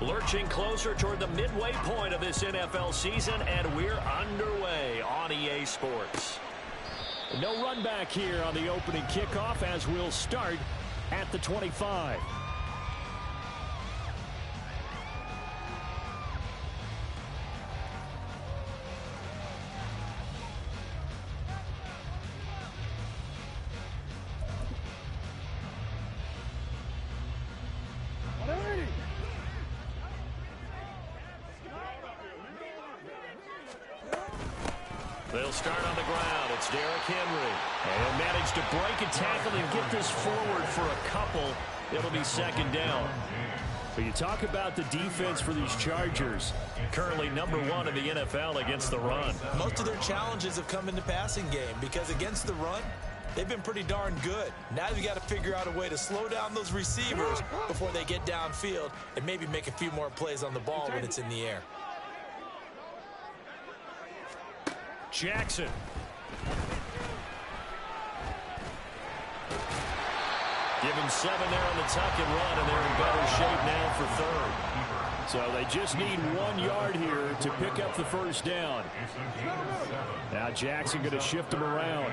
Lurching closer toward the midway point of this NFL season, and we're underway on EA Sports. No run back here on the opening kickoff as we'll start at the 25. They'll start on the ground. It's Derrick Henry. And managed to break a tackle and get this forward for a couple. It'll be second down. But you talk about the defense for these Chargers. Currently #1 in the NFL against the run. Most of their challenges have come in the passing game because against the run, they've been pretty darn good. Now you've got to figure out a way to slow down those receivers before they get downfield and maybe make a few more plays on the ball when it's in the air. Jackson. Give him 7 there on the tuck and run, and they're in better shape now for third. So they just need 1 yard here to pick up the first down. Now Jackson going to shift him around.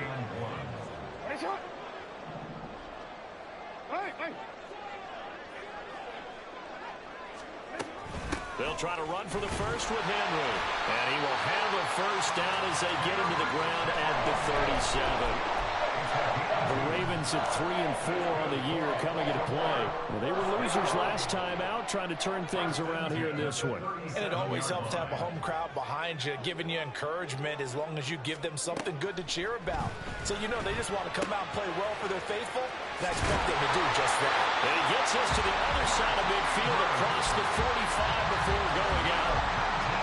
They'll try to run for the first with Henry. And he will have a first down as they get him to the ground at the 37. The Ravens at 3-4 on the year coming into play. Well, they were losers last time out, trying to turn things around here in this one. And it always helps to have a home crowd behind you, giving you encouragement as long as you give them something good to cheer about. So you know they just want to come out and play well for their faithful, and I expect them to do just that. And he gets us to the other side of midfield across the 45 before going out.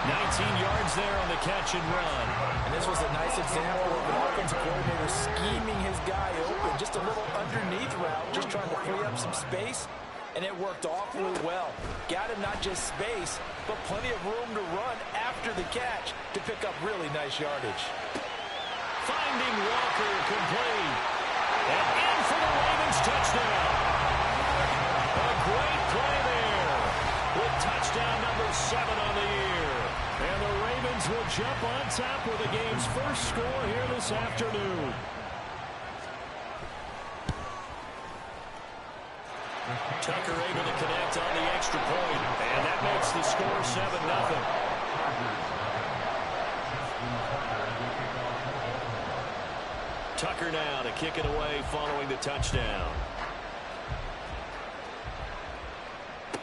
19 yards there on the catch and run. And this was a nice example of an offensive coordinator scheming his guy open. Just a little underneath route, just trying to free up some space. And it worked awfully well. Got him not just space, but plenty of room to run after the catch to pick up really nice yardage. Finding Walker complete. And in for the Ravens touchdown. A great play there with touchdown number 7 on the year. And the Ravens will jump on top with the game's first score here this afternoon. Tucker able to connect on the extra point, and that makes the score 7-0. Tucker now to kick it away following the touchdown.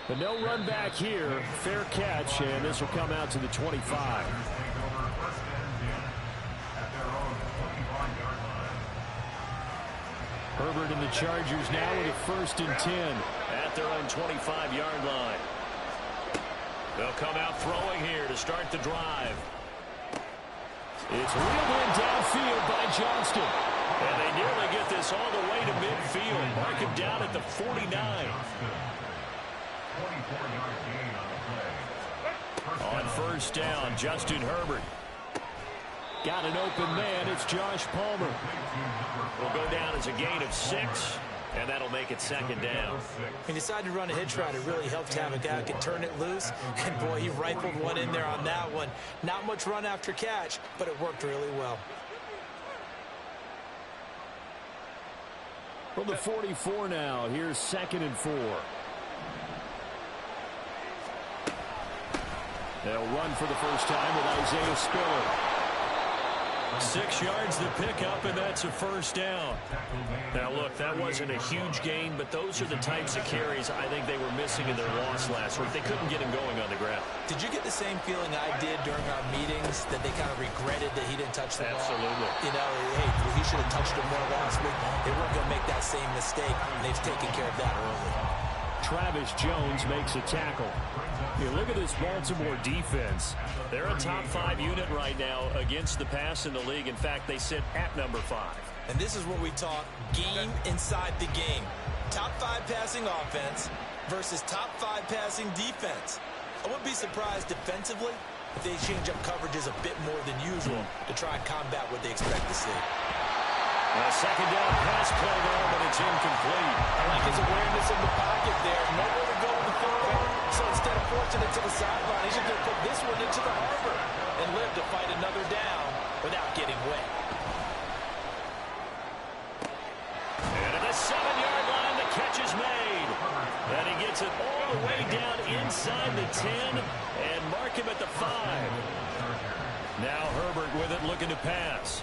But no run back here. Fair catch, and this will come out to the 25. Herbert and the Chargers now with a 1st and 10 at their own 25-yard line. They'll come out throwing here to start the drive. It's reeled in downfield by Johnston. And they nearly get this all the way to midfield. Mark him down at the 49. On 1st down, Justin Herbert. Got an open man. It's Josh Palmer. Will go down as a gain of 6, and that'll make it 2nd down. He decided to run a hitch route. It really helped to have a guy who can turn it loose. And, boy, he rifled one in there on that one. Not much run after catch, but it worked really well. From the 44 now, here's 2nd and 4. They'll run for the first time with Isaiah Spiller. 6 yards to pick up, and that's a 1st down. Now, look, that wasn't a huge gain, but those are the types of carries I think they were missing in their loss last week. They couldn't get him going on the ground. Did you get the same feeling I did during our meetings, that they kind of regretted that he didn't touch the ball? Absolutely. You know, hey, he should have touched it more last week. They weren't going to make that same mistake, and they've taken care of that early. Travis Jones makes a tackle. You look at this Baltimore defense. They're a top 5 unit right now against the pass in the league. In fact, they sit at number 5. And this is what we talk game inside the game. Top 5 passing offense versus top 5 passing defense. I wouldn't be surprised defensively if they change up coverages a bit more than usual to try and combat what they expect to see. A 2nd down pass play there, but it's incomplete. I like his awareness in the pocket there. Nowhere to go with the football. So instead of forcing it to the sideline. He's just going to put this one into the harbor and live to fight another down without getting wet. And at the 7-yard line, the catch is made. And he gets it all the way down inside the 10 and mark him at the 5. Now Herbert with it, looking to pass.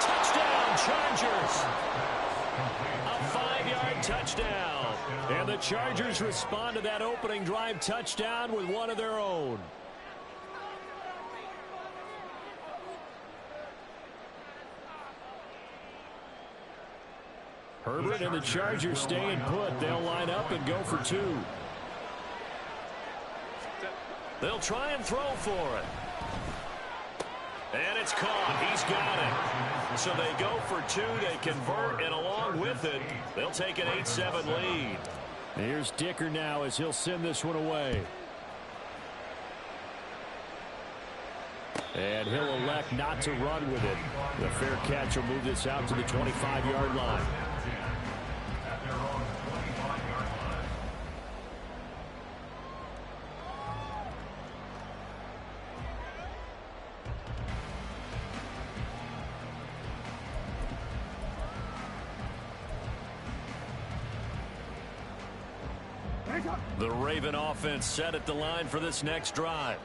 Touchdown, Chargers. A 5-yard touchdown. And the Chargers respond to that opening drive touchdown with one of their own. Herbert and the Chargers staying put. They'll line up and go for 2. They'll try and throw for it. And it's caught. He's got it. So they go for 2. They convert, and along with it, they'll take an 8-7 lead. Here's Dicker now as he'll send this one away. And he'll elect not to run with it. The fair catch will move this out to the 25-yard line. The Raven offense set at the line for this next drive.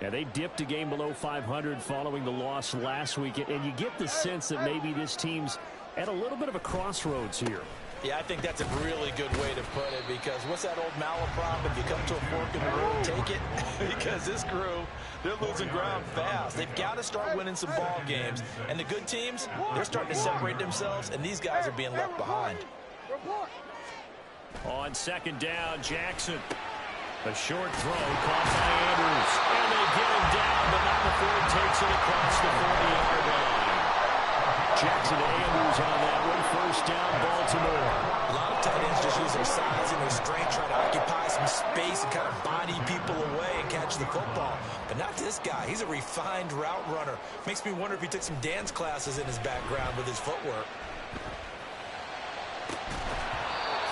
Yeah, they dipped a game below 500 following the loss last week, and you get the sense that maybe this team's at a little bit of a crossroads here. Yeah, I think that's a really good way to put it, because what's that old malaprop? If you come to a fork in the road, take it. Because this crew, they're losing ground fast. They've got to start winning some ball games. And the good teams, they're starting to separate themselves, and these guys are being left behind. On second down, Jackson. A short throw caught by Andrews. And they get him down, but not before he takes it across the 40-yard line. Jackson to Andrews on that one. First down, Baltimore. A lot of tight ends just use their size and their strength, trying to occupy some space and kind of body people away and catch the football. But not this guy. He's a refined route runner. Makes me wonder if he took some dance classes in his background with his footwork.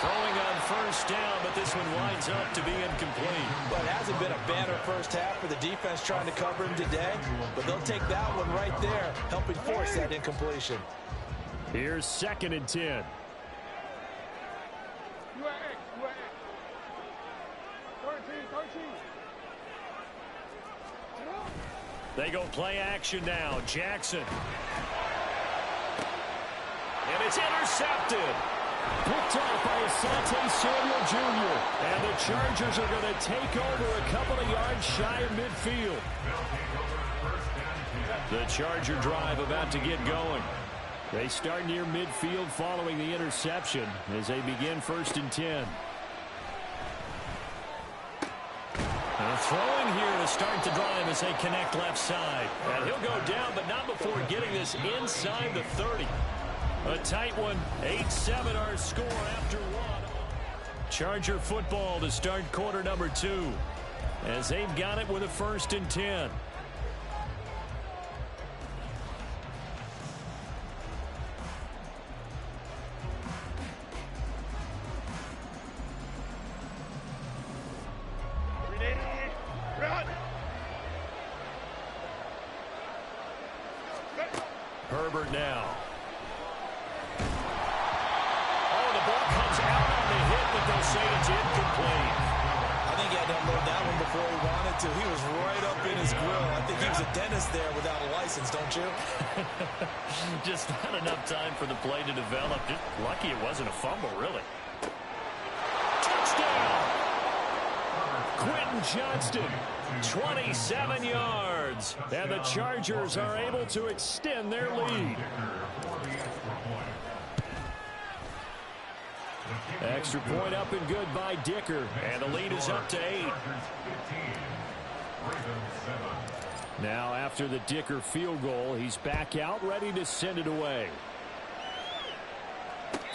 Throwing on first down, but this one winds up to be incomplete. Well, it hasn't been a banner first half for the defense trying to cover him today, but they'll take that one right there, helping force that incompletion. Here's 2nd and 10. They go play action now. Jackson. And it's intercepted. Picked off by Asante Samuel Jr. And the Chargers are going to take over a couple of yards shy of midfield. The Charger drive about to get going. They start near midfield following the interception as they begin 1st and 10. Throwing here to start the drive as they connect left side. And he'll go down, but not before getting this inside the 30. A tight one, 8-7 our score after one. Charger football to start quarter number 2 as they've got it with a 1st and 10. Herbert now. They'll say it's incomplete. I think he had to unload that one before he wanted to. He was right up in his grill. I think he was a dentist there without a license, don't you? Just not enough time for the play to develop. Just lucky it wasn't a fumble, really. Touchdown! Quentin Johnston, 27 yards. And the Chargers are able to extend their lead. Extra point up and good by Dicker. And the lead is up to 8. Now after the Dicker field goal, he's back out ready to send it away.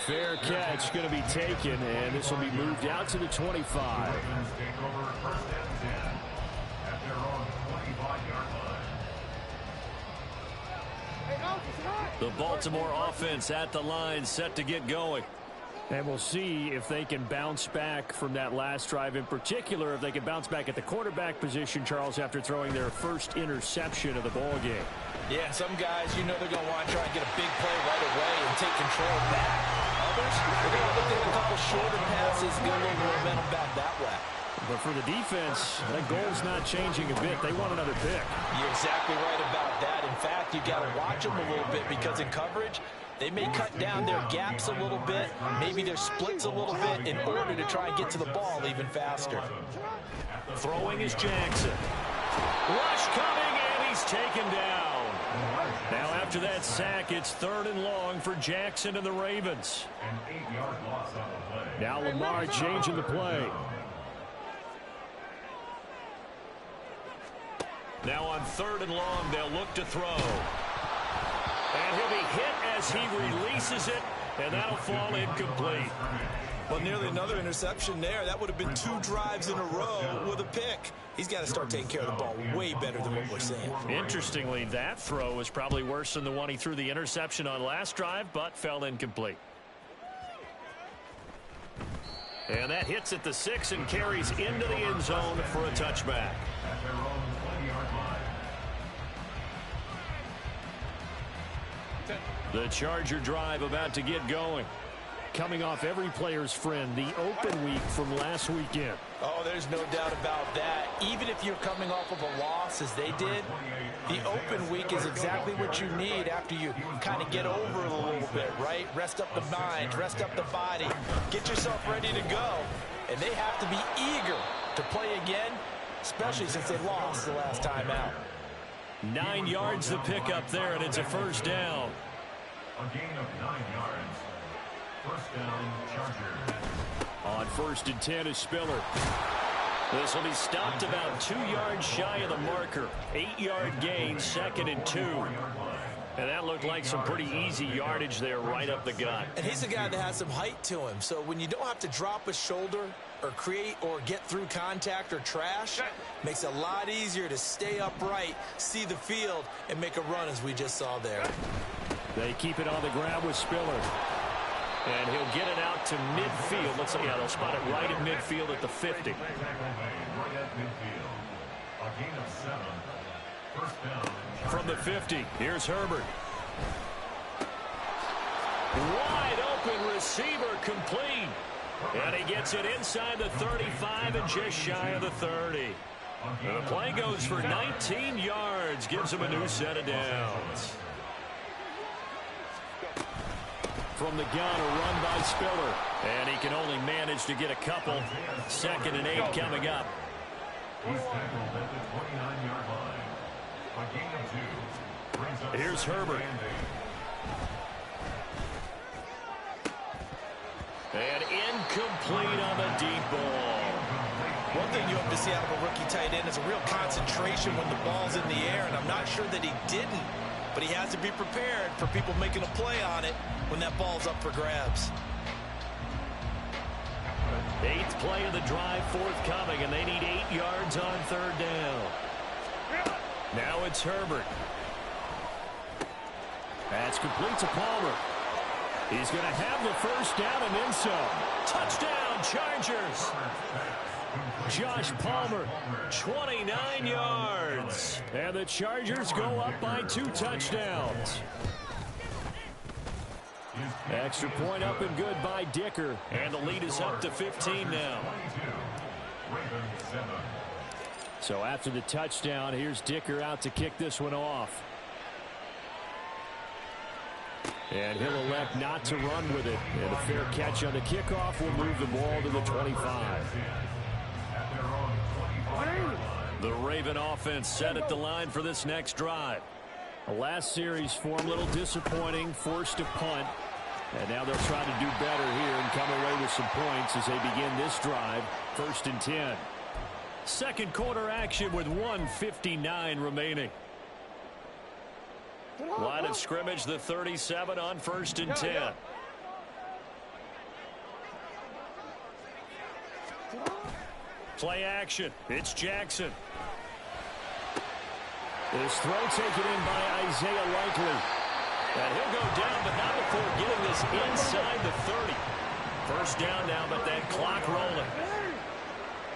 Fair catch going to be taken, and this will be moved out to the 25. The Baltimore offense at the line set to get going. And we'll see if they can bounce back from that last drive, in particular, if they can bounce back at the quarterback position, Charles, after throwing their first interception of the ball game. Yeah, some guys, you know they're going to want to try and get a big play right away and take control back. Others, they're going to look at a couple shorter passes and get a little momentum back that way. But for the defense, that goal's not changing a bit. They want another pick. You're exactly right about that. In fact, you got to watch them a little bit because in coverage, they may cut down their gaps a little bit, maybe their splits a little bit in order to try and get to the ball even faster. Throwing is Jackson. Rush coming, and he's taken down. Now after that sack, it's 3rd and long for Jackson and the Ravens. Now Lamar changing the play. Now on 3rd and long, they'll look to throw. And he'll be hit as he releases it, and that'll fall incomplete. Well, nearly another interception there. That would have been 2 drives in a row with a pick. He's got to start taking care of the ball way better than what we're seeing. Interestingly, that throw was probably worse than the one he threw the interception on last drive, but fell incomplete. And that hits at the 6 and carries into the end zone for a touchback. The Charger drive about to get going. Coming off every player's friend, the open week from last weekend. Oh, there's no doubt about that. Even if you're coming off of a loss as they did, the open week is exactly what you need after you kind of get over it a little bit, right? Rest up the mind, rest up the body, get yourself ready to go. And they have to be eager to play again, especially since they lost the last time out. 9 yards the pickup there, and it's a first down. A gain of 9 yards. First down, Chargers. On 1st and 10 is Spiller. This will be stopped about 2 yards shy of the marker. 8-yard gain, 2nd and 2. And that looked like some pretty easy yardage there right up the gut. And he's a guy that has some height to him. So when you don't have to drop a shoulder or create or get through contact or trash, makes it a lot easier to stay upright, see the field, and make a run as we just saw there. They keep it on the ground with Spiller. And he'll get it out to midfield. Let's see, yeah, they'll spot it right at midfield at the 50. Right at midfield. A gain of 7. First down. From the 50, here's Herbert. Wide open receiver complete. And he gets it inside the 35 and just shy of the 30. And the play goes for 19 yards. Gives him a new set of downs. From the gun, a run by Spiller. And he can only manage to get a couple. 2nd and 8 coming up. He's tackled at the 29-yard line. A gain of 2. Brings up Here's Herbert. And incomplete on the deep ball. One thing you hope to see out of a rookie tight end is a real concentration when the ball's in the air, and I'm not sure that he didn't. But he has to be prepared for people making a play on it when that ball's up for grabs. 8th play of the drive forthcoming, and they need 8 yards on 3rd down. Now it's Herbert. That's complete to Palmer. He's going to have the first down and then some. Touchdown, Chargers. Josh Palmer, 29 yards. And the Chargers go up by 2 touchdowns. Extra point up and good by Dicker. And the lead is up to 15 now. So after the touchdown, here's Dicker out to kick this one off. And he'll elect not to run with it. And a fair catch on the kickoff will move the ball to the 25. The Raven offense set at the line for this next drive. The last series form a little disappointing, forced a punt. And now they'll try to do better here and come away with some points as they begin this drive. 1st and 10. Second quarter action with 1:59 remaining. Line of scrimmage, the 37 on 1st and 10. Play action. It's Jackson. His throw taken in by Isaiah Likely. And he'll go down, but not before getting this inside the 30. First down now, but that clock rolling.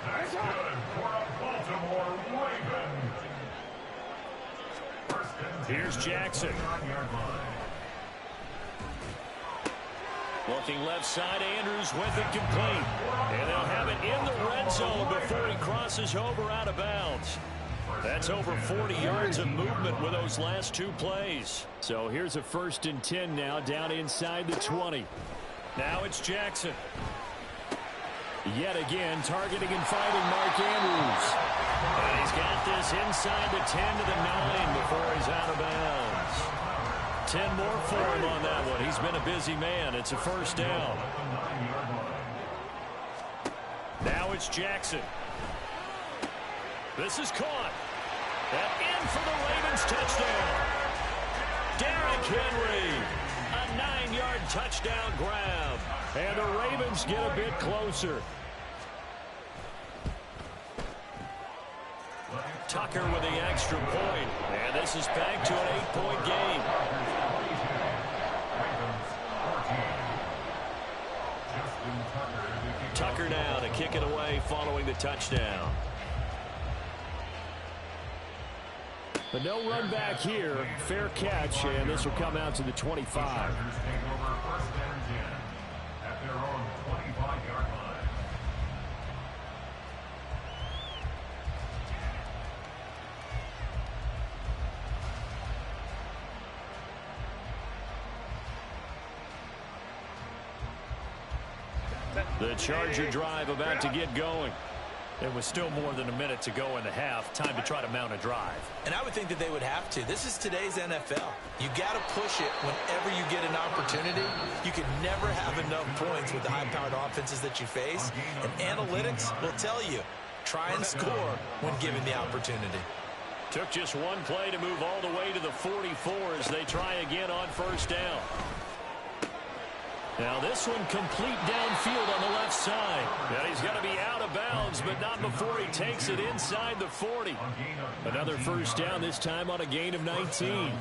That's good for a Baltimore Raven. First and 10. Here's Jackson. 29-yard line. Looking left side, Andrews with it complete. And they'll have it in the red zone before he crosses over out of bounds. That's over 40 yards of movement with those last two plays. So here's a 1st and 10 now, down inside the 20. Now it's Jackson. Yet again, targeting and fighting Mark Andrews. And he's got this inside the 10 to the 9 before he's out of bounds. 10 more for him on that one. He's been a busy man. It's a first down. Now it's Jackson. This is caught. And in for the Ravens touchdown. Derrick Henry. A 9-yard touchdown grab. And the Ravens get a bit closer. Tucker with the extra point. And this is back to an 8-point game. Tucker now to kick it away following the touchdown. But no run back here. Fair catch, and this will come out to the 25. The Charger drive about to get going. There was still more than a minute to go in the half. Time to try to mount a drive. And I would think that they would have to. This is today's NFL. You got to push it whenever you get an opportunity. You can never have enough points with the high-powered offenses that you face. And analytics will tell you, try and score when given the opportunity. Took just one play to move all the way to the 44 as they try again on first down. Now this one complete downfield on the left side. And he's going to be out of bounds, but not before he takes it inside the 40. Another first down, this time on a gain of 19.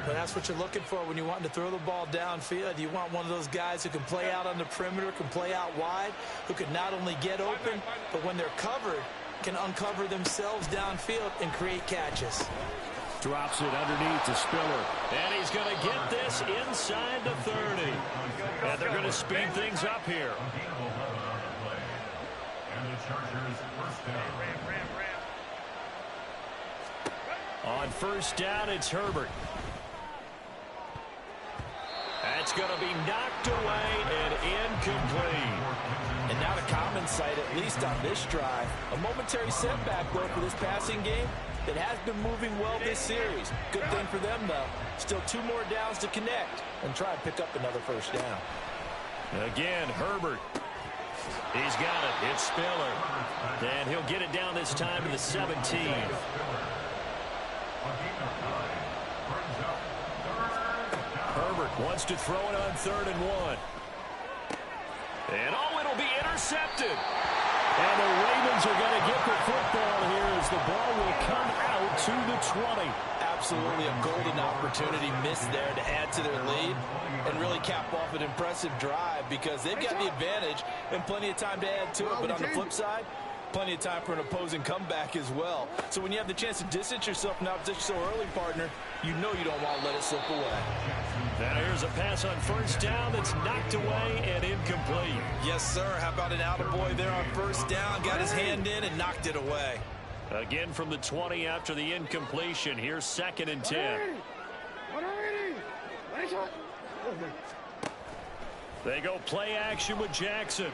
But that's what you're looking for when you want to throw the ball downfield. You want one of those guys who can play out on the perimeter, can play out wide, who can not only get open, but when they're covered, can uncover themselves downfield and create catches. Drops it underneath to Spiller. And he's going to get this inside the 30. And they're going to speed things up here. On first down, it's Herbert. That's going to be knocked away and incomplete. And not a common sight, at least on this drive. A momentary setback, though, for this passing game that has been moving well this series. Good thing for them, though. Still 2 more downs to connect and try and pick up another first down. Again, Herbert. He's got it. It's Spiller. And he'll get it down this time to the 17. Herbert wants to throw it on 3rd and 1. And oh, it'll be intercepted. And the Ravens are going to get the football here as the ball will come out to the 20. Absolutely a golden opportunity missed there to add to their lead and really cap off an impressive drive because they've got the advantage and plenty of time to add to it. But on the flip side, plenty of time for an opposing comeback as well. So when you have the chance to distance yourself from opposition so early, partner, you know you don't want to let it slip away. Now here's a pass on first down that's knocked away and incomplete. Yes, sir. How about an attaboy there on first down? Got his hand in and knocked it away. Again from the 20 after the incompletion. Here's 2nd and 10. They go play action with Jackson.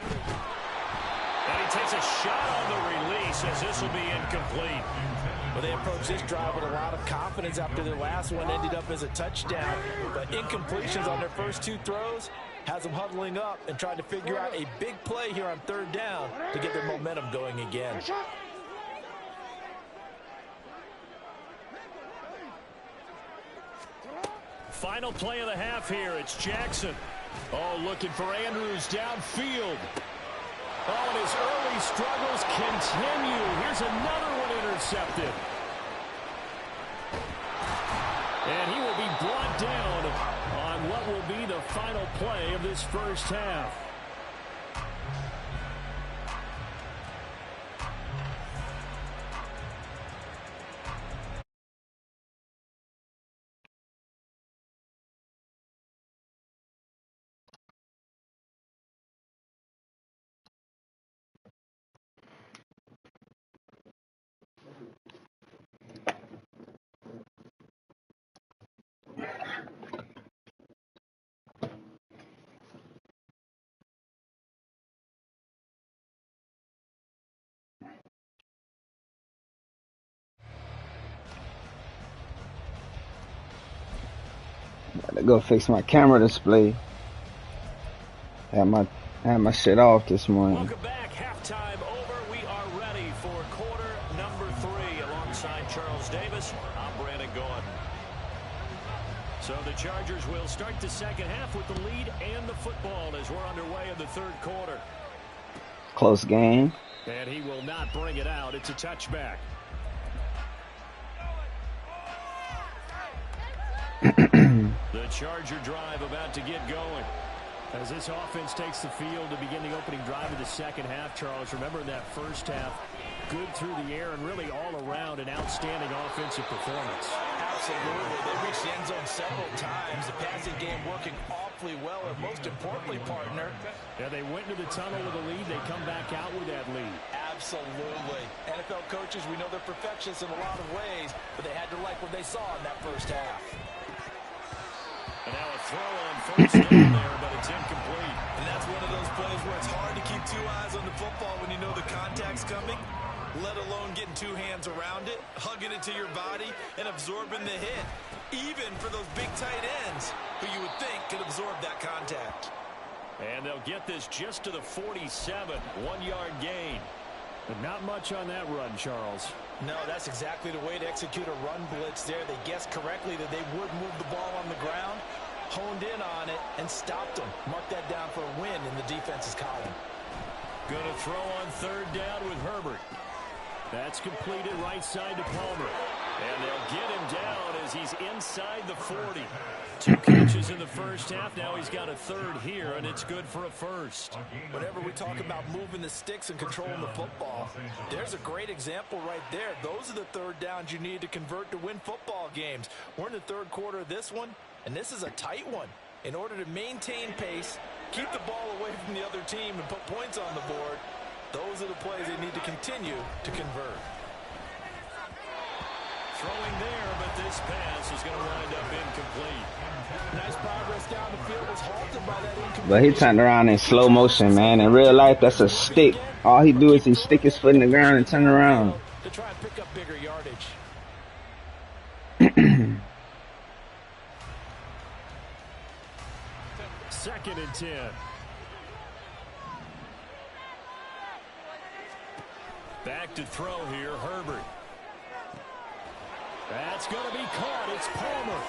And he takes a shot on the release as this will be incomplete. Well, they approached this drive with a lot of confidence after their last one ended up as a touchdown. But incompletions on their first 2 throws has them huddling up and trying to figure out a big play here on 3rd down to get their momentum going again. Final play of the half here. It's Jackson. Oh, looking for Andrews downfield. Oh, and his early struggles continue. Here's another one intercepted. And he will be brought down on what will be the final play of this first half. Gotta go fix my camera display. Had my shit off this morning. Welcome back. Halftime over. We are ready for quarter number 3. Alongside Charles Davis, I'm Brandon Gordon. So the Chargers will start the second half with the lead and the football as we're underway in the third quarter. Close game. And he will not bring it out. It's a touchback. The Charger drive about to get going. As this offense takes the field to begin the opening drive of the second half, Charles, remember in that first half, good through the air and really all around an outstanding offensive performance. Absolutely. They reached the end zone several times. The passing game working awfully well, and most importantly, partner. Yeah, they went into the tunnel with a lead. They come back out with that lead. Absolutely. NFL coaches, we know they're perfectionists in a lot of ways, but they had to like what they saw in that first half. And now a throw on first down there, but it's incomplete. And that's one of those plays where it's hard to keep two eyes on the football when you know the contact's coming, let alone getting two hands around it, hugging it to your body, and absorbing the hit, even for those big tight ends who you would think could absorb that contact. And they'll get this just to the 47, 1-yard gain. But not much on that run, Charles. No, that's exactly the way to execute a run blitz there. They guessed correctly that they would move the ball on the ground, honed in on it, and stopped them. Mark that down for a win in the defense's column. Going to throw on third down with Herbert. That's completed right side to Palmer. And they'll get him down as he's inside the 40. 2 catches in the first half. Now he's got a third here, and it's good for a first. Whenever we talk about moving the sticks and controlling the football, there's a great example right there. Those are the third downs you need to convert to win football games. We're in the third quarter of this one, and this is a tight one. In order to maintain pace, keep the ball away from the other team, and put points on the board, those are the plays they need to continue to convert. Throwing there, but this pass is going to wind up incomplete. Nice progress down the field, was halted by that incomplete. But he turned around in slow motion, man. In real life, that's a stick. All he do is he stick his foot in the ground and turn around. To try and pick up bigger yardage. Second and 10. Back to throw here, Herbert. That's going to be caught. It's Palmer.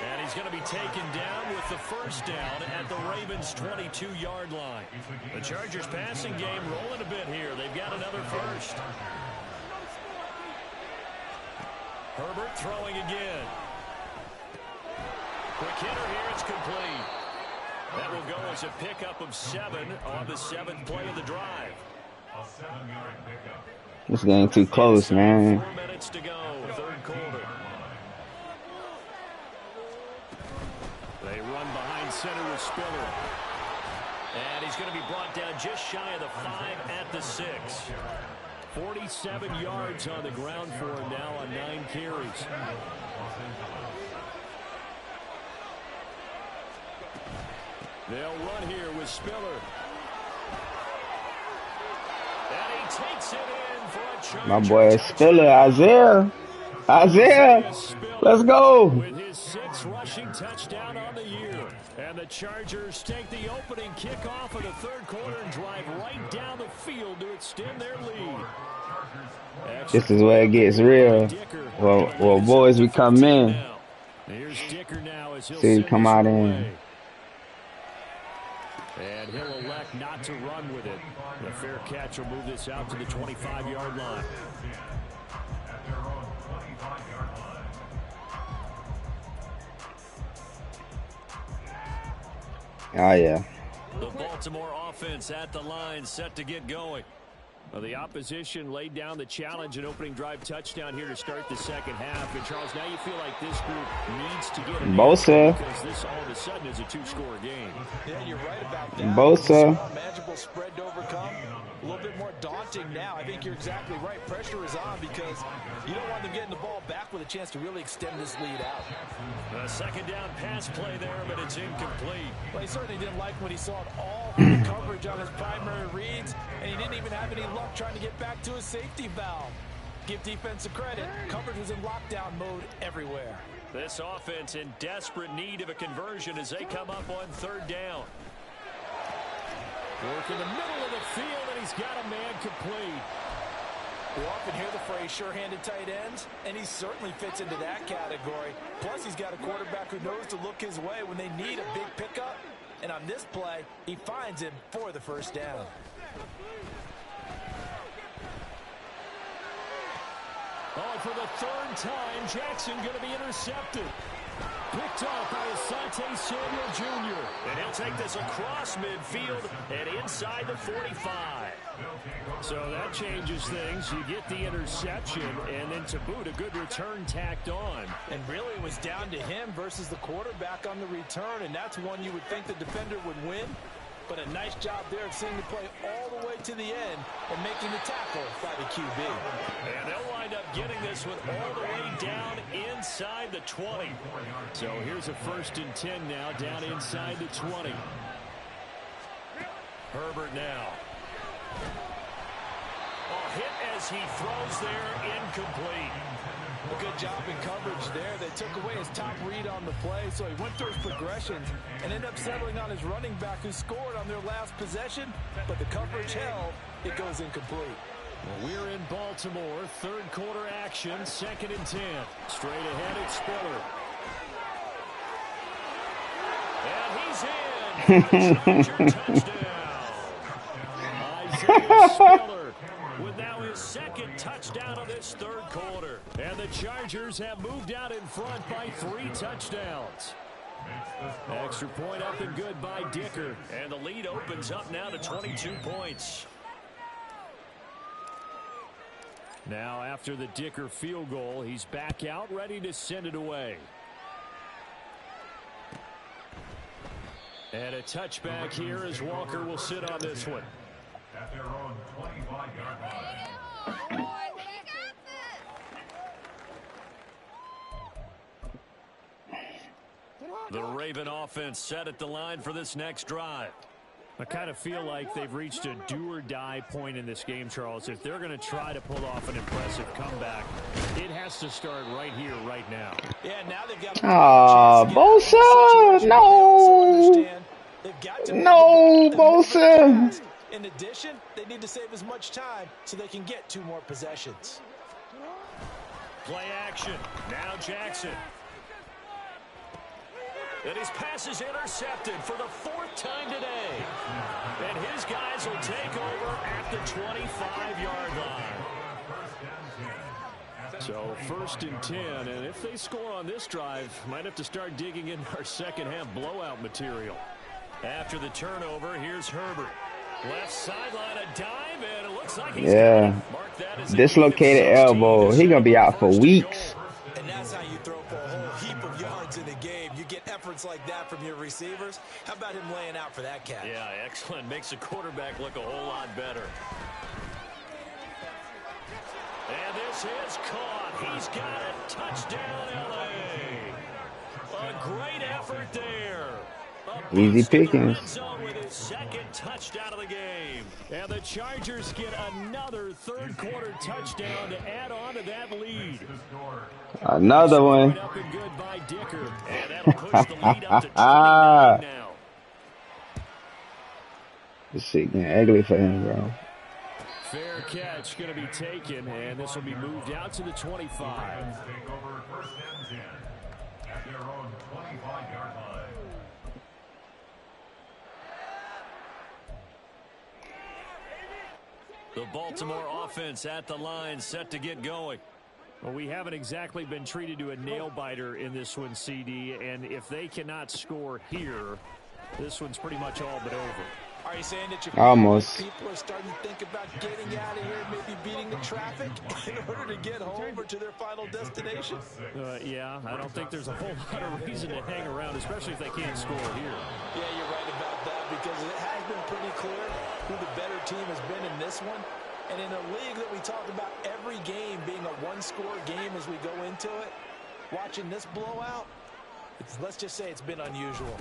And he's going to be taken down with the first down at the Ravens' 22-yard line. The Chargers' passing game rolling a bit here. They've got another first. Herbert throwing again. Quick hitter here. It's complete. That will go as a pickup of 7 on the 7th play of the drive. A 7-yard pickup. This game too close, man. 4 minutes to go, third quarter. They run behind center with Spiller. And he's going to be brought down just shy of the 5 at the 6. 47 yards on the ground for him now on 9 carries. They'll run here with Spiller. And he takes it in for a Charger. My boy Spiller, Isaiah, let's go. With his 6th rushing touchdown on the year. And the Chargers take the opening kickoff of the third quarter and drive right down the field to extend their lead. This is where it gets real. Well, boys, we come in. Here's Dicker now as he'll See you come out in. And he'll elect not to run with it. The fair catch will move this out to the 25-yard line. At their own 25-yard line. Oh, yeah. The Baltimore offense at the line, set to get going. Well, the opposition laid down the challenge and opening drive touchdown here to start the second half. And, Charles, now you feel like this group needs to get it Bosa. because this all of a sudden is a 2-score game. Yeah, you're right about that. Bosa. Manageable spread to overcome. A little bit more daunting now. I think you're exactly right. Pressure is on because you don't want them getting the ball back with a chance to really extend this lead out. A second down pass play there, but it's incomplete. Well, he certainly didn't like what he saw at all from the coverage on his primary reads, and he didn't even have any luck trying to get back to his safety valve. Give defensive credit. Coverage was in lockdown mode everywhere. This offense in desperate need of a conversion as they come up on third down. Work in the middle of the field, and he's got a man complete. We often hear the phrase sure-handed tight ends, and he certainly fits into that category. Plus, he's got a quarterback who knows to look his way when they need a big pickup. And on this play, he finds him for the first down. Oh, for the third time, Jackson going to be intercepted. Picked off by Asante Samuel Jr. And he'll take this across midfield and inside the 45. So that changes things. You get the interception, and then to boot, a good return tacked on. And really it was down to him versus the quarterback on the return, and that's one you would think the defender would win. But a nice job there of seeing the play all the way to the end and making the tackle by the QB. And they'll wind up getting this one all the way down inside the 20. So here's a 1st and 10 now, down inside the 20. Herbert now. A hit as he throws there, incomplete. A good job in coverage there. They took away his top read on the play, so he went through his progressions and ended up settling on his running back who scored on their last possession, but the coverage held. It goes incomplete. Well, we're in Baltimore, third quarter action, 2nd and 10. Straight ahead, it's Spiller. And he's in for a Charger touchdown. Isaiah Spiller with now his 2nd touchdown of this third quarter. And the Chargers have moved out in front by 3 touchdowns. Extra point up and good by Dicker. And the lead opens up now to 22 points. Now after the Dicker field goal, he's back out ready to send it away. And a touchback here as Walker will sit on this one. At their own 25-yard line. The Raven offense set at the line for this next drive. I kind of feel like they've reached a do-or-die point in this game, Charles. If they're going to try to pull off an impressive comeback, it has to start right here, right now. Yeah, now they've got Bosa! No! No, Bosa! In addition, they need to save as much time so they can get 2 more possessions. Play action. Now Jackson. And his pass is intercepted for the 4th time today. And his guys will take over at the 25-yard line. So 1st and 10, and if they score on this drive, might have to start digging in our second-half blowout material. After the turnover, here's Herbert. Left sideline, a dive, and it looks like he's mark that as dislocated elbow. He's going to be out for weeks. And that's how you throw for a whole heap of yards in a game. You get efforts like that from your receivers. How about him laying out for that catch? Yeah, excellent. Makes the quarterback look a whole lot better. And this is caught. He's got it. Touchdown, L.A. A great effort there. Easy pickings. With his 2nd touchdown of the game. And the Chargers get another third quarter touchdown to add on to that lead. Another one. Up and good by Dicker. And that'll push the lead up to 29 now. This shit getting ugly for him, bro. Fair catch going to be taken, and this will be moved out to the 25. Take over 1st and 10 at their own 25-yard line. The Baltimore offense at the line, set to get going. Well, we haven't exactly been treated to a nail-biter in this one, CD, and if they cannot score here, this one's pretty much all but over. Are you saying that almost people are starting to think about getting out of here, maybe beating the traffic in order to get home or to their final destination? Yeah, I don't think there's a whole lot of reason to hang around, especially if they can't score here. Yeah, you're right about that because it has been pretty clear who the better team has been in this one. And in a league that we talk about every game being a one-score game as we go into it, watching this blowout, let's just say it's been unusual.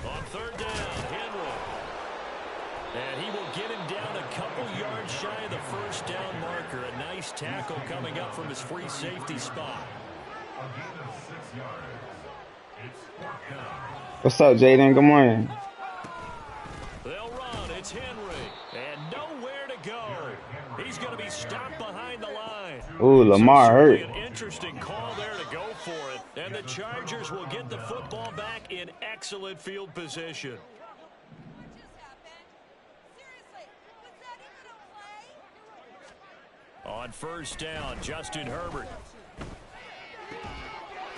On 3rd down, Henry. And he will get him down a couple yards shy of the 1st down marker. A nice tackle coming up from his free safety spot. A gain of 6 yards. It's 4th down. What's up, Jaden? Good morning. They'll run. It's Henry. And nowhere to go. He's going to be stopped behind the line. Ooh, Lamar hurt. An interesting call there to go for it. And the Chargers will get the football back in excellent field position. On 1st down, Justin Herbert.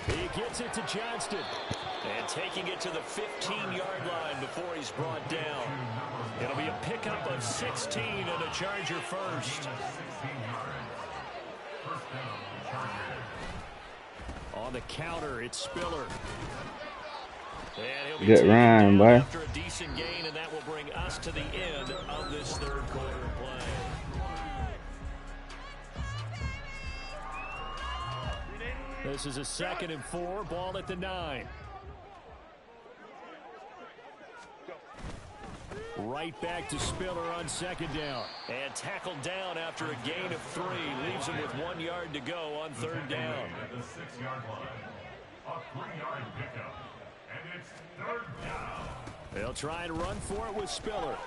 He gets it to Johnston. And taking it to the 15-yard line before he's brought down. It'll be a pickup of 16 and a Charger first. On the counter, it's Spiller. And he'll be Good run, boy. After a decent gain, and that will bring us to the end of this 3rd quarter play. This is a 2nd and 4, ball at the 9. Right back to Spiller on 2nd down. And tackled down after a gain of 3. Leaves him with 1 yard to go on 3rd down. At the 6-yard line. A 3-yard pickup. And it's 3rd down. They'll try and run for it with Spiller.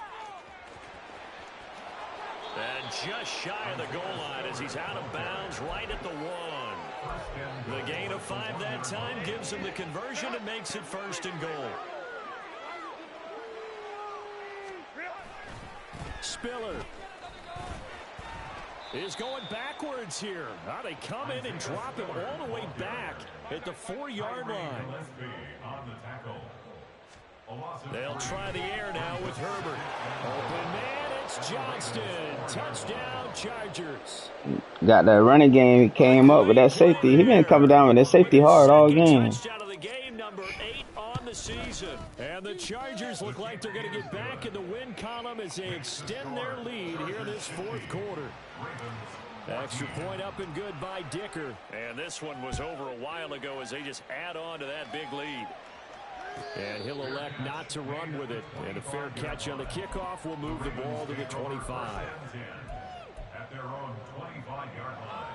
And just shy of the goal line as he's out of bounds right at the 1. The gain of 5 that time gives him the conversion and makes it 1st and goal. Spiller is going backwards here. Now they come in and drop him all the way back at the 4-yard line. They'll try the air now with Herbert. Open man, it's Johnston. Touchdown, Chargers. Got that running game. He came up with that safety. He been coming down with that safety hard all game. Touchdown of the game, number 8 on the season. And the Chargers look like they're going to get back in the win column as they extend their lead here in this 4th quarter. Extra point up and good by Dicker. And this one was over a while ago as they just add on to that big lead. And he'll elect not to run with it. And a fair catch on the kickoff will move the ball to the 25. At their own 25-yard line.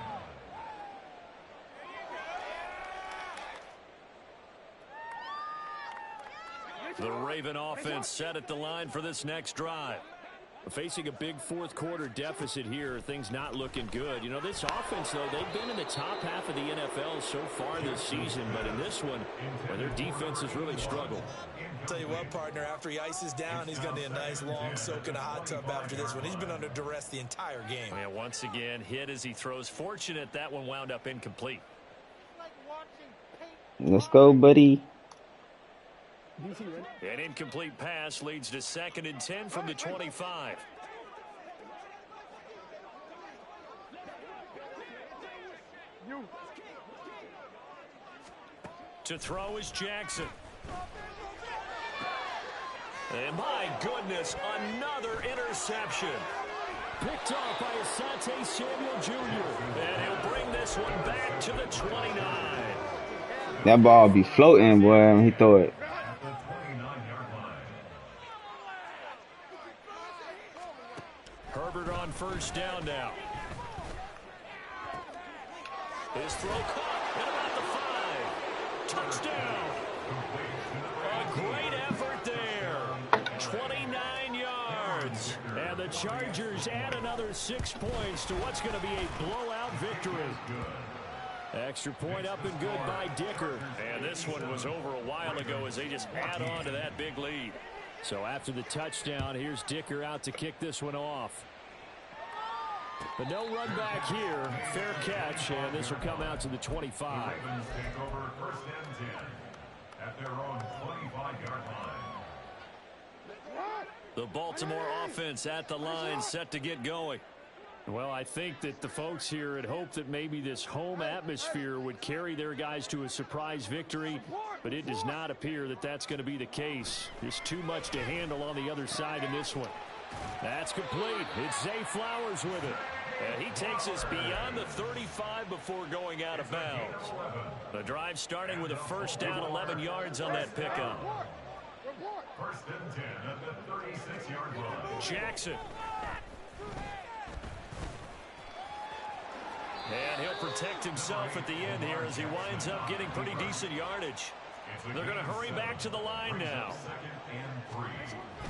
The Raven offense set at the line for this next drive. Facing a big 4th quarter deficit here, things not looking good. You know, this offense, though, they've been in the top half of the NFL so far this season, but in this one, their defense has really struggled. Tell you what, partner, after he ices down, he's going to need a nice long soak in a hot tub after this one. He's been under duress the entire game. And once again, hit as he throws. Fortunate that one wound up incomplete. Let's go, buddy. An incomplete pass leads to 2nd and 10 from the 25. To throw is Jackson. And my goodness, another interception. Picked off by Asante Samuel Jr. And he'll bring this one back to the 29. That ball be floating, boy, when he throw it. Herbert on 1st down now. His throw caught at about the 5. Touchdown. A great effort there. 29 yards. And the Chargers add another 6 points to what's going to be a blowout victory. Extra point up and good by Dicker. And this one was over a while ago as they just add on to that big lead. So after the touchdown, here's Dicker out to kick this one off. But no run back here. Fair catch, and this will come out to the 25. Take over 1st and 10 at their own 25-yard line. The Baltimore offense at the line, set to get going. Well, I think that the folks here had hoped that maybe this home atmosphere would carry their guys to a surprise victory, but it does not appear that that's going to be the case. There's too much to handle on the other side in this one. That's complete. It's Zay Flowers with it. And he takes us beyond the 35 before going out of bounds. The drive starting with a 1st down, 11 yards on that pickup. 1st and 10 at the 36-yard line. Jackson. And he'll protect himself at the end here as he winds up getting pretty decent yardage. They're going to hurry back to the line now.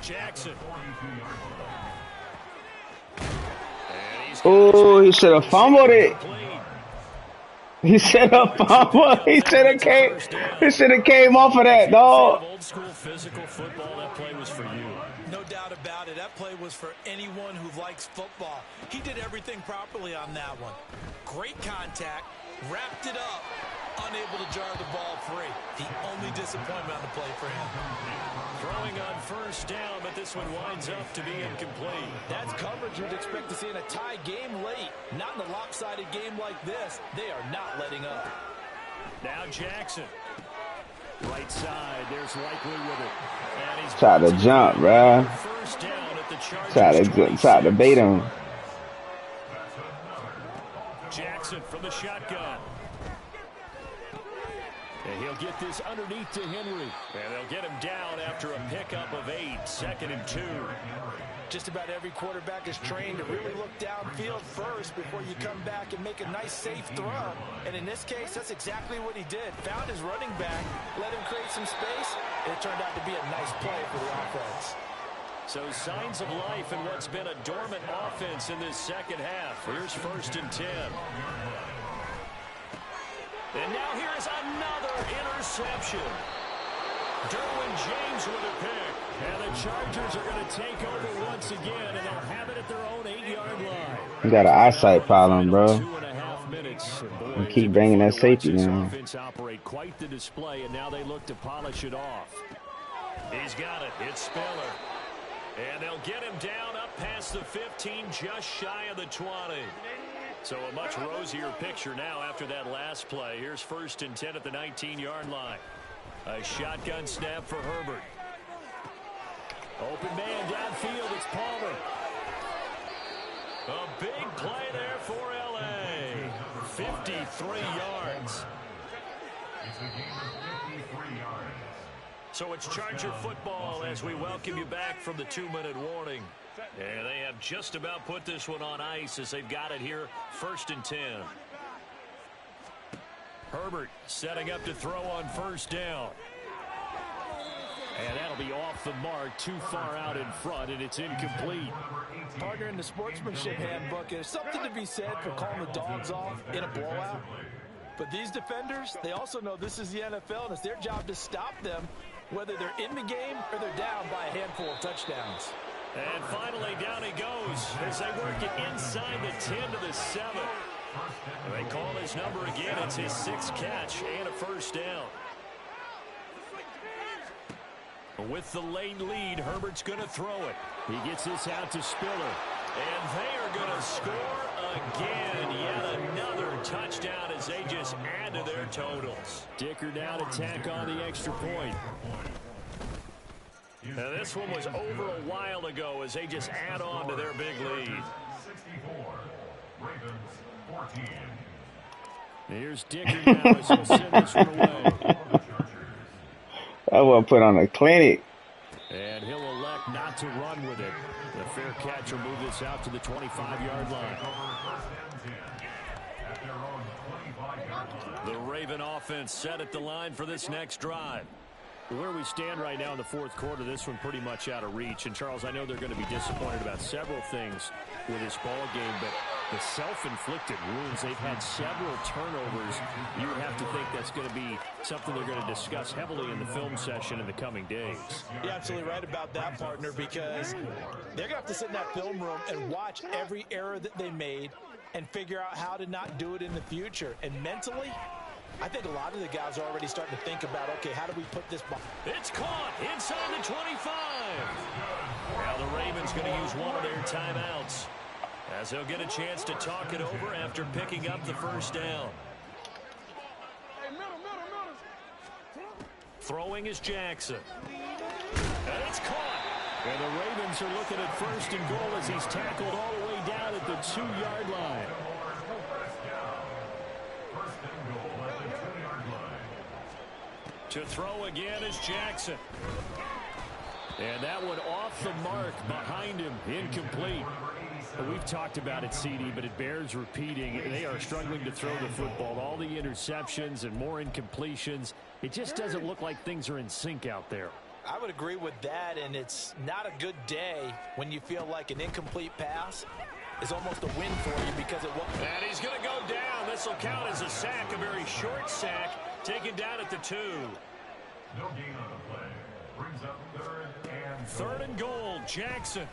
Jackson. Oh, he should have fumbled it. He should have fumbled. He should have came. He should have came off of that, dog. Old school physical football. That play was for you. No doubt about it. That play was for anyone who likes football. He did everything properly on that one. Great contact, wrapped it up, unable to jar the ball free. The only disappointment on the play for him. Throwing on first down, but this one winds up to be incomplete. That's coverage you'd expect to see in a tie game late. Not in a lopsided game like this. They are not letting up. Now Jackson. Right side, there's Likely with it. And he's Try to jump, bruh. First down at the Chargers. Try to bait him. Jackson from the shotgun. And he'll get this underneath to Henry. And they'll get him down after a pickup of 8. 2nd and 2. Just about every quarterback is trained to really look downfield first before you come back and make a nice, safe throw. And in this case, that's exactly what he did. Found his running back, let him create some space, and it turned out to be a nice play for the offense. So signs of life in what's been a dormant offense in this second half. Here's 1st and 10. And now here's another interception. Derwin James with a pick. And the Chargers are going to take over once again, and they'll have it at their own 8-yard line. You got an eyesight problem, bro. 2.5 minutes. You keep bringing that safety down. Offense operate quite the display, and now they look to polish it off. He's got it. It's Spiller. And they'll get him down up past the 15, just shy of the 20. So a much rosier picture now after that last play. Here's 1st and 10 at the 19-yard line. A shotgun snap for Herbert. Open man downfield. It's Palmer. A big play there for L.A. 53 yards. It's a gain of 53 yards. So it's Charger football as we welcome you back from the 2-minute warning. And they have just about put this one on ice as they've got it here. 1st and 10. Herbert setting up to throw on first down. And that'll be off the mark, too far out in front, and it's incomplete. Partner, in the sportsmanship handbook, there's something to be said for calling the dogs off in a blowout. But these defenders, they also know this is the NFL, and it's their job to stop them, whether they're in the game or they're down by a handful of touchdowns. And finally, down he goes as they work it inside the 10 to the 7. And they call his number again. It's his 6th catch and a first down. With the late lead, Herbert's going to throw it. He gets this out to Spiller. And they are going to score again. Yet another touchdown as they just add to their totals. Dicker now to tack on the extra point. Now this one was over a while ago as they just add on to their big lead. 64. Ravens 14. Here's Dicker now as he'll send this one away. I will put on a clinic. And he'll elect not to run with it. The fair catch will move this out to the 25-yard line. The Raven offense set at the line for this next drive. Where we stand right now in the 4th quarter, this one pretty much out of reach. And, Charles, I know they're going to be disappointed about several things with this ball game, but the self-inflicted wounds, they've had several turnovers. You would have to think that's going to be something they're going to discuss heavily in the film session in the coming days. You're absolutely right about that, partner, because they're going to have to sit in that film room and watch every error that they made and figure out how to not do it in the future. And mentally, I think a lot of the guys are already starting to think about, okay, how do we put this ball? It's caught inside the 25. Now the Ravens going to use one of their timeouts as they'll get a chance to talk it over after picking up the first down. Throwing is Jackson. And it's caught. And the Ravens are looking at 1st and goal as he's tackled all the way down at the 2-yard line. To throw again is Jackson. And that one off the mark behind him, incomplete. We've talked about it, CD, but it bears repeating. They are struggling to throw the football. All the interceptions and more incompletions. It just doesn't look like things are in sync out there. I would agree with that, and it's not a good day when you feel like an incomplete pass is almost a win for you because it won't. And he's going to go down. This will count as a sack, a very short sack, taken down at the 2. No gain on the play. Brings up third and goal. Jackson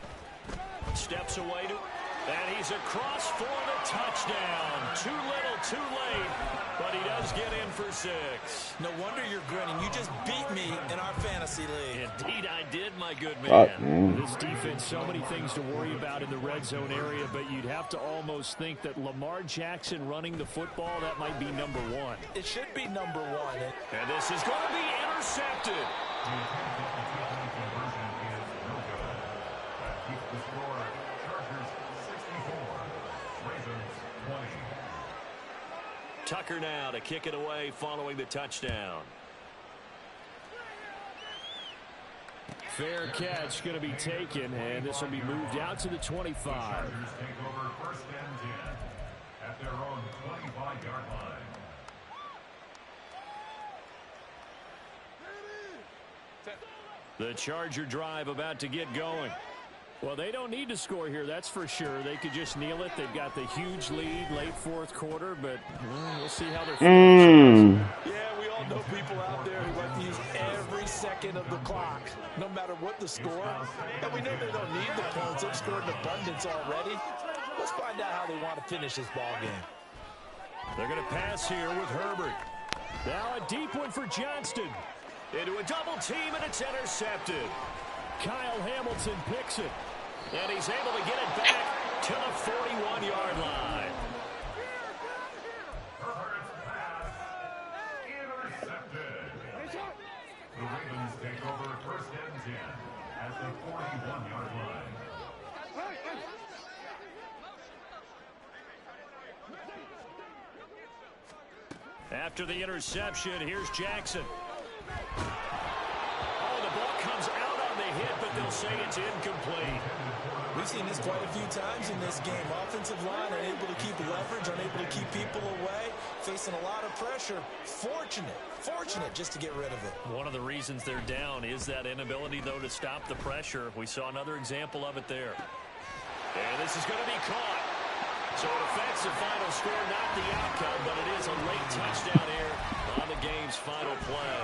steps away to, and he's across for the touchdown. Too little, too late, but he does get in for 6. No wonder you're grinning. You just beat me in our fantasy league. Indeed, I did, my good man. This defense, so many things to worry about in the red zone area, but you'd have to almost think that Lamar Jackson running the football, that might be number 1. It should be number 1. And this is going to be intercepted. Tucker now to kick it away following the touchdown. Fair catch going to be taken, and this will be moved out to the 25. Take over first and 10 at their own 25-yard line. The Charger drive about to get going. Well, they don't need to score here, that's for sure. They could just kneel it. They've got the huge lead late fourth quarter, but we'll see how they're feeling. Yeah, we all know people out there who like to use every second of the clock, no matter what the score. And we know they don't need the points. They've scored in abundance already. Let's find out how they want to finish this ball game. They're going to pass here with Herbert. Now a deep one for Johnston. Into a double team, and it's intercepted. Kyle Hamilton picks it. And he's able to get it back to the 41-yard line. Herbert's pass intercepted. The Ravens take over first and 10 at the 41-yard line. After the interception, here's Jackson. Oh, the ball comes out on the hit, but they'll say it's incomplete. We've seen this quite a few times in this game. Offensive line unable to keep leverage, unable to keep people away, facing a lot of pressure. Fortunate just to get rid of it. One of the reasons they're down is that inability, though, to stop the pressure. We saw another example of it there. And this is going to be caught. So it affects the final score, not the outcome, but it is a late touchdown here on the game's final play.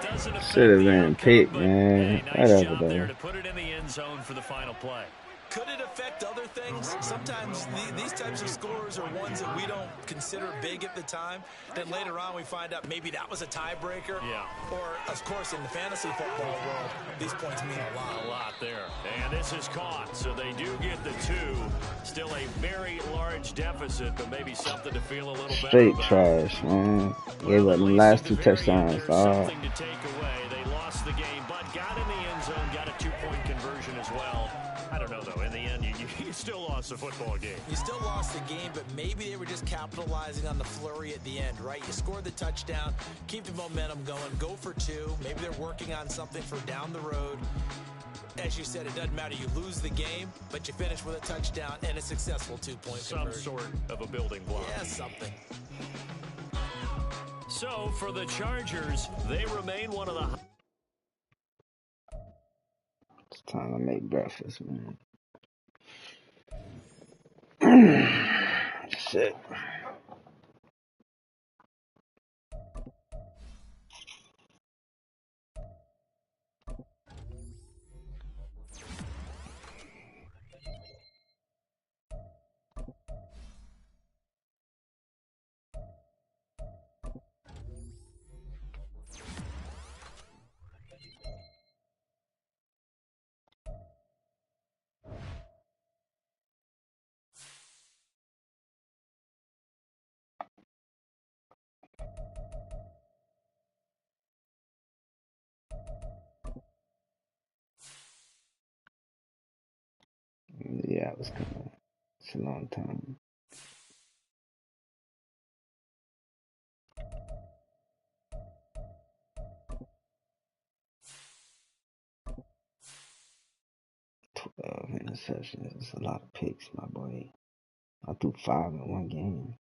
Doesn't affect Should have the been outcome, picked, but man. a nice Whatever, job there though. to put it in the end zone for the final play. Could it affect other things? Sometimes these types of scores are ones that we don't consider big at the time. Then later on we find out maybe that was a tiebreaker. Yeah. Or, of course, in the fantasy football world, these points mean a lot. A lot there. And this is caught, so they do get the 2. Still a very large deficit, but maybe something to feel a little better Straight about. trash, man. Gave Well, up the at least last at 2 the very end, touchdowns, there's dog. something to take away. They lost the game, but got in the end zone, got a 2-point conversion as well. I don't know, though. In the end, you still lost the football game. You still lost the game, but maybe they were just capitalizing on the flurry at the end, right? You scored the touchdown, keep the momentum going, go for 2. Maybe they're working on something for down the road. As you said, it doesn't matter. You lose the game, but you finish with a touchdown and a successful 2-point conversion. Some sort of a building block. Yeah, something. So, for the Chargers, they remain one of the... It's time to make breakfast, man. Shit. Yeah, it was coming. It's a long time. Interceptions. It's a lot of picks, my boy. I threw 5 in one game.